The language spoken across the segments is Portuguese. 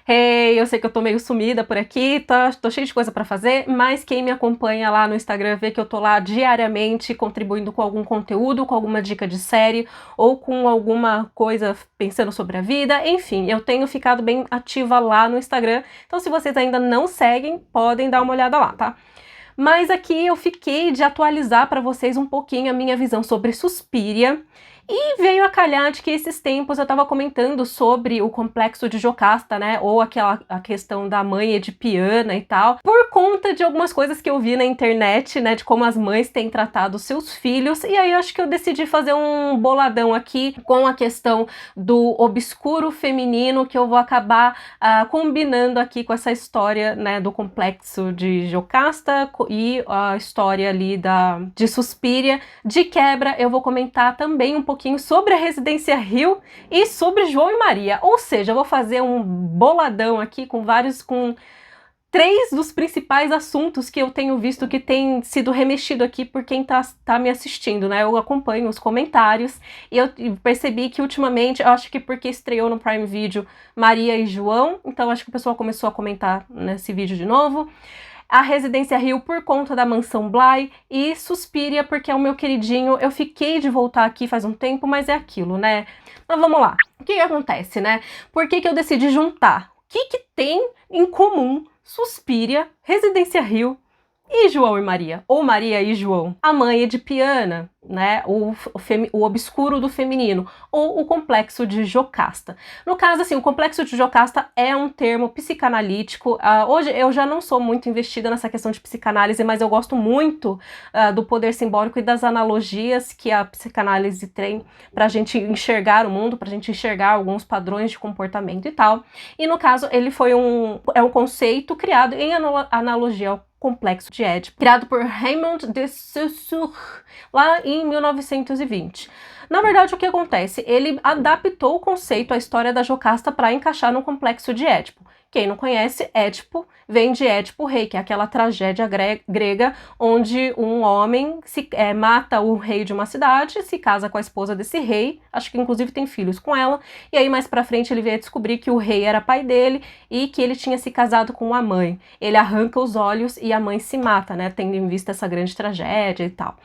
Hey, eu sei que eu tô meio sumida por aqui, tô cheia de coisa pra fazer, mas quem me acompanha lá no Instagram vê que eu tô lá diariamente contribuindo com algum conteúdo, com alguma dica de série ou com alguma coisa pensando sobre a vida, enfim, eu tenho ficado bem ativa lá no Instagram, então se vocês ainda não seguem, podem dar uma olhada lá, tá? Mas aqui eu fiquei de atualizar para vocês um pouquinho a minha visão sobre Suspiria. E veio a calhar de que esses tempos eu estava comentando sobre o complexo de Jocasta, né? Ou a questão da mãe edipiana e tal, por conta de algumas coisas que eu vi na internet, né? De como as mães têm tratado seus filhos. E aí eu acho que eu decidi fazer um boladão aqui com a questão do obscuro feminino, que eu vou acabar combinando aqui com essa história, né? Do complexo de Jocasta e a história ali de Suspiria. De quebra, eu vou comentar também um pouquinho sobre a Residência Hill e sobre João e Maria. Ou seja, eu vou fazer um boladão aqui com três dos principais assuntos que eu tenho visto que tem sido remexido aqui por quem tá me assistindo, né? Eu acompanho os comentários e eu percebi que ultimamente, eu acho que porque estreou no Prime Video Maria e João, então acho que o pessoal começou a comentar nesse vídeo de novo. A Residência Hill por conta da Mansão Bly e Suspiria porque é o meu queridinho. Eu fiquei de voltar aqui faz um tempo, mas é aquilo, né? Mas vamos lá. O que acontece, né? Por que eu decidi juntar? O que tem em comum Suspiria, Residência Hill e João e Maria? Ou Maria e João? A mãe edipiana, né? O obscuro do feminino, ou o complexo de Jocasta. No caso, assim, o complexo de Jocasta é um termo psicanalítico. Hoje eu já não sou muito investida nessa questão de psicanálise, mas eu gosto muito do poder simbólico e das analogias que a psicanálise tem pra gente enxergar o mundo, pra gente enxergar alguns padrões de comportamento e tal. E no caso, ele foi um conceito criado em analogia ao complexo de Édipo, criado por Raymond de Saussure, lá em 1920. Na verdade, o que acontece? Ele adaptou o conceito, a história da Jocasta para encaixar no complexo de Édipo. Quem não conhece, Édipo vem de Édipo Rei, que é aquela tragédia grega onde um homem mata o rei de uma cidade, se casa com a esposa desse rei, acho que inclusive tem filhos com ela, e aí mais pra frente ele veio a descobrir que o rei era pai dele e que ele tinha se casado com a mãe. Ele arranca os olhos e a mãe se mata, né, tendo em vista essa grande tragédia e tal.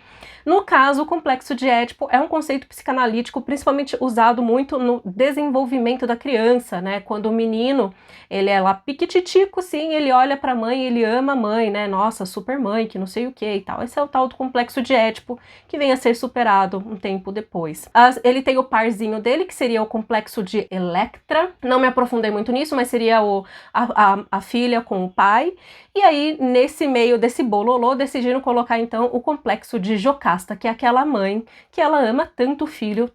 No caso, o complexo de Édipo é um conceito psicanalítico principalmente usado muito no desenvolvimento da criança, né? Quando o menino, ele é lá piquititico, sim, ele olha pra mãe, ele ama a mãe, né? Nossa, super mãe, que não sei o que e tal. Esse é o tal do complexo de Édipo, que vem a ser superado um tempo depois. Ele tem o parzinho dele, que seria o complexo de Electra. Não me aprofundei muito nisso, mas seria a filha com o pai. E aí, nesse meio desse bololô, decidiram colocar então o complexo de Jocasta, que é aquela mãe que ela ama tanto o filho,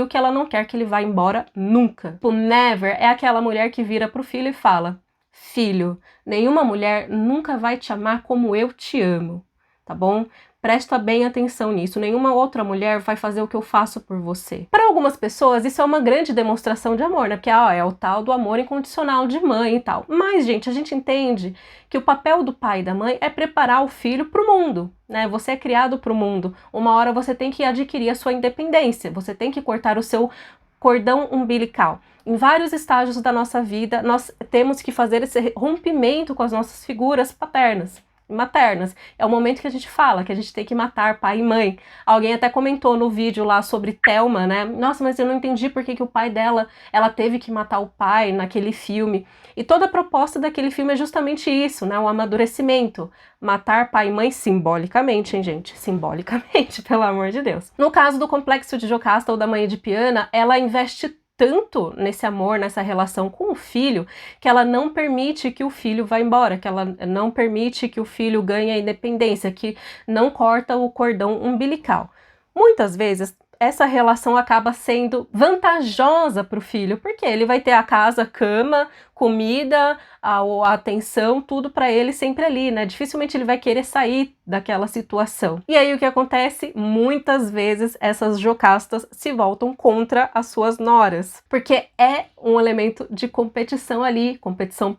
que ela não quer que ele vá embora nunca. O never é aquela mulher que vira pro filho e fala: filho, nenhuma mulher nunca vai te amar como eu te amo, tá bom? Presta bem atenção nisso, nenhuma outra mulher vai fazer o que eu faço por você. Para algumas pessoas, isso é uma grande demonstração de amor, né? Porque é o tal do amor incondicional de mãe e tal. Mas, gente, a gente entende que o papel do pai e da mãe é preparar o filho para o mundo, né? Você é criado para o mundo. Uma hora você tem que adquirir a sua independência, você tem que cortar o seu cordão umbilical. Em vários estágios da nossa vida, nós temos que fazer esse rompimento com as nossas figuras paternas e maternas. É o momento que a gente fala que a gente tem que matar pai e mãe. Alguém até comentou no vídeo lá sobre Thelma, né? Nossa, mas eu não entendi por que o pai dela, ela teve que matar o pai naquele filme. E toda a proposta daquele filme é justamente isso, né? O amadurecimento. Matar pai e mãe simbolicamente, hein, gente? Simbolicamente, pelo amor de Deus. No caso do complexo de Jocasta ou da mãe edipiana, ela investe tanto nesse amor, nessa relação com o filho, que ela não permite que o filho vá embora, que ela não permite que o filho ganhe a independência, que não corta o cordão umbilical. Muitas vezes, essa relação acaba sendo vantajosa para o filho, porque ele vai ter a casa, cama, comida, a atenção, tudo para ele sempre ali, né? Dificilmente ele vai querer sair daquela situação. E aí o que acontece? Muitas vezes essas jocastas se voltam contra as suas noras, porque é um elemento de competição ali, competição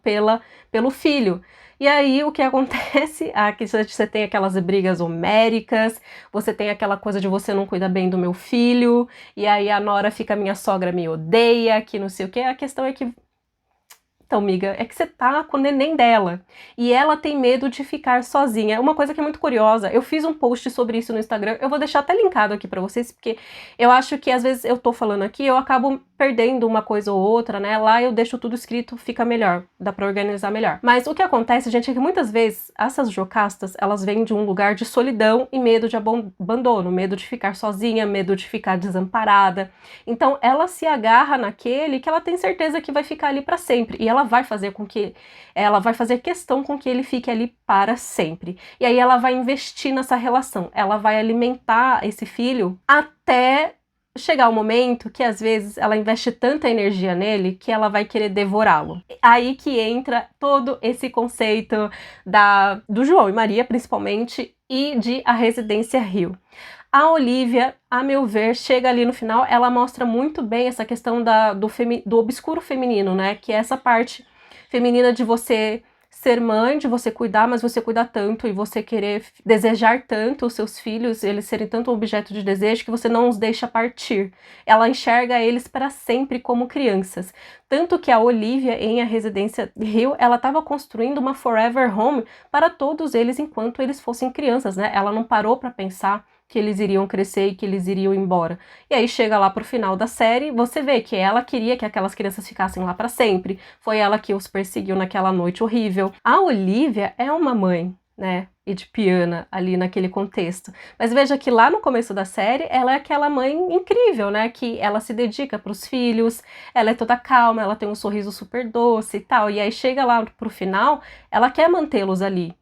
pelo filho. E aí o que acontece? Aqui você tem aquelas brigas homéricas, você tem aquela coisa de você não cuida bem do meu filho, e aí a nora fica, minha sogra me odeia, que não sei o que. A questão é que então, miga, é que você tá com o neném dela e ela tem medo de ficar sozinha. Uma coisa que é muito curiosa, eu fiz um post sobre isso no Instagram, eu vou deixar até linkado aqui pra vocês, porque eu acho que às vezes eu tô falando aqui, eu acabo perdendo uma coisa ou outra, né? Lá eu deixo tudo escrito, fica melhor, dá pra organizar melhor. Mas o que acontece, gente, é que muitas vezes essas Jocastas, elas vêm de um lugar de solidão e medo de abandono, medo de ficar sozinha, medo de ficar desamparada. Então ela se agarra naquele que ela tem certeza que vai ficar ali para sempre, e ela vai fazer questão com que ele fique ali para sempre. E aí ela vai investir nessa relação, ela vai alimentar esse filho até chegar o momento que às vezes ela investe tanta energia nele que ela vai querer devorá-lo. Aí que entra todo esse conceito do João e Maria, principalmente, e de A Residência Hill. A Olivia, a meu ver, chega ali no final, ela mostra muito bem essa questão do obscuro feminino, né? Que é essa parte feminina de você ser mãe, de você cuidar, mas você cuidar tanto e você querer desejar tanto os seus filhos, eles serem tanto objeto de desejo que você não os deixa partir. Ela enxerga eles para sempre como crianças. Tanto que a Olivia, em A Residência Hill, ela estava construindo uma forever home para todos eles enquanto eles fossem crianças, né? Ela não parou para pensar que eles iriam crescer e que eles iriam embora. E aí chega lá pro final da série, você vê que ela queria que aquelas crianças ficassem lá para sempre. Foi ela que os perseguiu naquela noite horrível. A Olivia é uma mãe, né, edipiana ali naquele contexto. Mas veja que lá no começo da série, ela é aquela mãe incrível, né, que ela se dedica para os filhos, ela é toda calma, ela tem um sorriso super doce e tal. E aí chega lá pro final, ela quer mantê-los ali.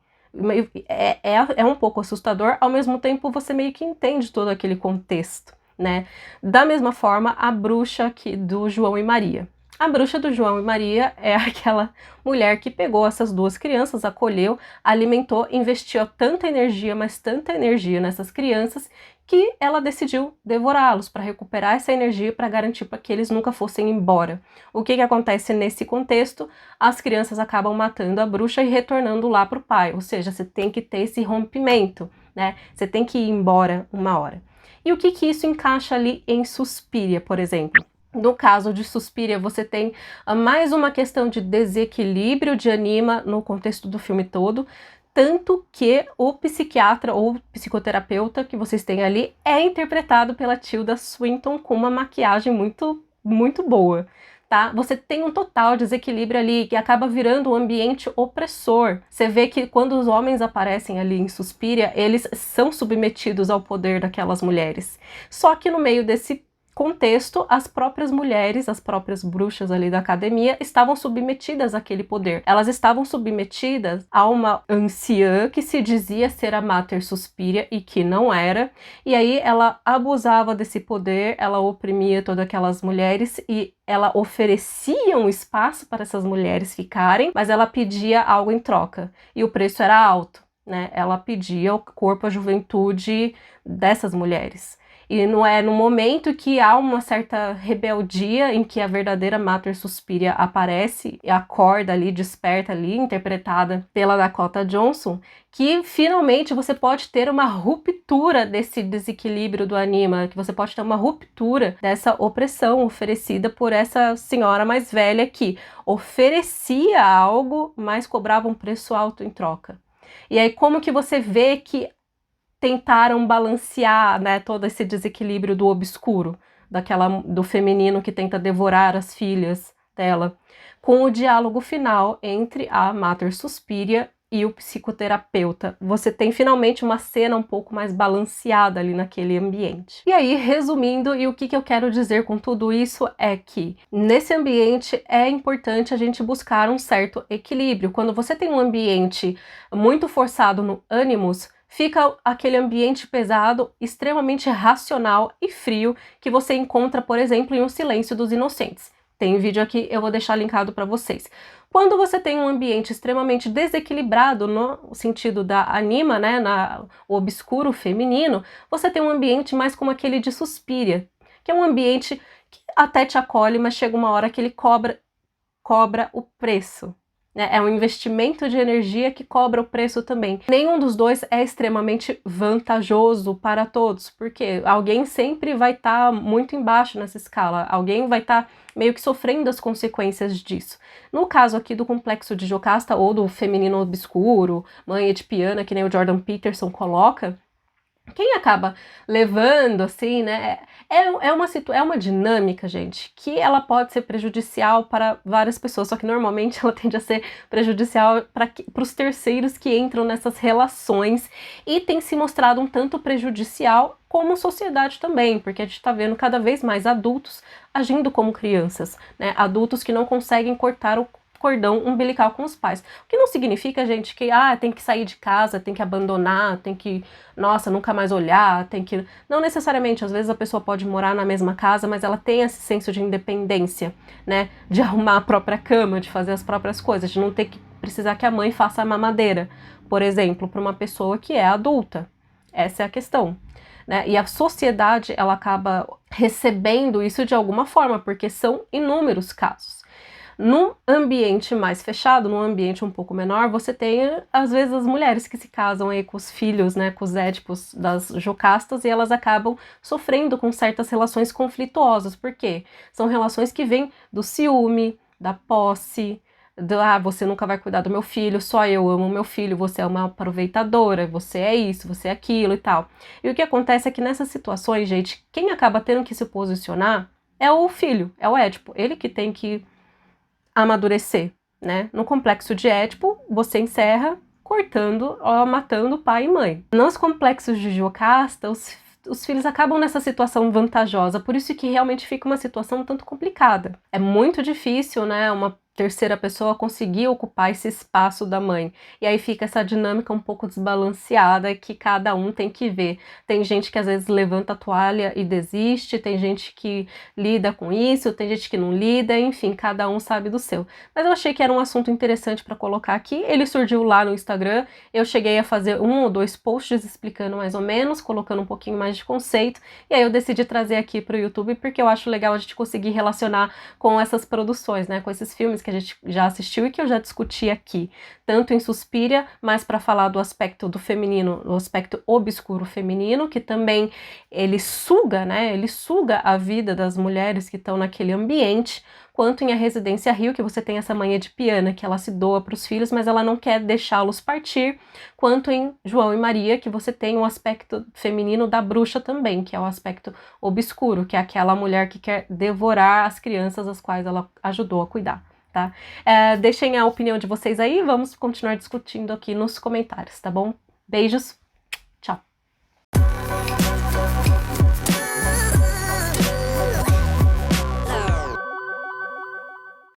É um pouco assustador, ao mesmo tempo você meio que entende todo aquele contexto, né? Da mesma forma, a bruxa aqui do João e Maria. A bruxa do João e Maria é aquela mulher que pegou essas duas crianças, acolheu, alimentou, investiu tanta energia, mas tanta energia nessas crianças, que ela decidiu devorá-los para recuperar essa energia para garantir para que eles nunca fossem embora. O que acontece nesse contexto? As crianças acabam matando a bruxa e retornando lá para o pai, ou seja, você tem que ter esse rompimento, né? Você tem que ir embora uma hora. E o que isso encaixa ali em Suspiria, por exemplo? No caso de Suspiria, você tem mais uma questão de desequilíbrio de Anima no contexto do filme todo, tanto que o psiquiatra ou psicoterapeuta que vocês têm ali é interpretado pela Tilda Swinton com uma maquiagem muito boa, tá? Você tem um total desequilíbrio ali que acaba virando um ambiente opressor. Você vê que quando os homens aparecem ali em Suspiria, eles são submetidos ao poder daquelas mulheres. Só que no meio desse contexto, as próprias mulheres, as próprias bruxas ali da academia estavam submetidas àquele poder. Elas estavam submetidas a uma anciã que se dizia ser a Mater Suspiria e que não era, e aí ela abusava desse poder, ela oprimia todas aquelas mulheres e ela oferecia um espaço para essas mulheres ficarem, mas ela pedia algo em troca, e o preço era alto, né? Ela pedia o corpo, a juventude dessas mulheres. E não é no momento que há uma certa rebeldia em que a verdadeira Mater Suspiria aparece e acorda ali, desperta ali, interpretada pela Dakota Johnson, que finalmente você pode ter uma ruptura desse desequilíbrio do Anima, que você pode ter uma ruptura dessa opressão oferecida por essa senhora mais velha que oferecia algo, mas cobrava um preço alto em troca. E aí como que você vê que tentaram balancear, né, todo esse desequilíbrio do obscuro, do feminino que tenta devorar as filhas dela, com o diálogo final entre a Mater Suspiria e o psicoterapeuta. Você tem finalmente uma cena um pouco mais balanceada ali naquele ambiente. E aí, resumindo, e o que eu quero dizer com tudo isso é que nesse ambiente é importante a gente buscar um certo equilíbrio. Quando você tem um ambiente muito forçado no ânimos, fica aquele ambiente pesado, extremamente racional e frio que você encontra, por exemplo, em O Silêncio dos Inocentes. Tem um vídeo aqui, eu vou deixar linkado para vocês. Quando você tem um ambiente extremamente desequilibrado no sentido da Anima, né, o obscuro feminino, você tem um ambiente mais como aquele de Suspiria, que é um ambiente que até te acolhe, mas chega uma hora que ele cobra o preço. né? É um investimento de energia que cobra o preço também. Nenhum dos dois é extremamente vantajoso para todos, porque alguém sempre vai estar muito embaixo nessa escala, alguém vai estar meio que sofrendo as consequências disso. No caso aqui do complexo de Jocasta ou do feminino obscuro, mãe edipiana, que nem o Jordan Peterson coloca, quem acaba levando, assim, né, é uma dinâmica, gente, que ela pode ser prejudicial para várias pessoas, só que normalmente ela tende a ser prejudicial para os terceiros que entram nessas relações e tem se mostrado um tanto prejudicial como sociedade também, porque a gente está vendo cada vez mais adultos agindo como crianças, né, adultos que não conseguem cortar o cordão umbilical com os pais. O que não significa, gente, que tem que sair de casa, tem que abandonar, tem que, nossa, nunca mais olhar, tem que... Não necessariamente, às vezes a pessoa pode morar na mesma casa, mas ela tem esse senso de independência, né? De arrumar a própria cama, de fazer as próprias coisas, de não ter que precisar que a mãe faça a mamadeira, por exemplo, para uma pessoa que é adulta. Essa é a questão. Né? E a sociedade, ela acaba recebendo isso de alguma forma, porque são inúmeros casos. Num ambiente mais fechado, num ambiente um pouco menor, você tem, às vezes, as mulheres que se casam aí com os filhos, né, com os édipos das Jocastas, e elas acabam sofrendo com certas relações conflituosas. Por quê? São relações que vêm do ciúme, da posse, você nunca vai cuidar do meu filho, só eu amo meu filho, você é uma aproveitadora, você é isso, você é aquilo e tal. E o que acontece é que nessas situações, gente, quem acaba tendo que se posicionar é o filho, é o Édipo, ele que tem que amadurecer, né? No complexo de Édipo, você encerra cortando ou matando pai e mãe. Nos complexos de Jocasta, os filhos acabam nessa situação vantajosa, por isso que realmente fica uma situação um tanto complicada. É muito difícil, né, uma terceira pessoa conseguir ocupar esse espaço da mãe. E aí fica essa dinâmica um pouco desbalanceada que cada um tem que ver. Tem gente que às vezes levanta a toalha e desiste, tem gente que lida com isso, tem gente que não lida, enfim, cada um sabe do seu. Mas eu achei que era um assunto interessante para colocar aqui. Ele surgiu lá no Instagram, eu cheguei a fazer 1 ou 2 posts explicando mais ou menos, colocando um pouquinho mais de conceito, e aí eu decidi trazer aqui para o YouTube porque eu acho legal a gente conseguir relacionar com essas produções, né, com esses filmes que a gente já assistiu e que eu já discuti aqui, tanto em Suspiria, mas para falar do aspecto do feminino, do aspecto obscuro feminino, que também ele suga, né, ele suga a vida das mulheres que estão naquele ambiente, quanto em A Residência Rio, que você tem essa mãe edipiana, que ela se doa para os filhos, mas ela não quer deixá-los partir, quanto em João e Maria, que você tem um aspecto feminino da bruxa também, que é o aspecto obscuro, que é aquela mulher que quer devorar as crianças as quais ela ajudou a cuidar. Tá? Deixem a opinião de vocês aí, vamos continuar discutindo aqui nos comentários, tá bom? Beijos!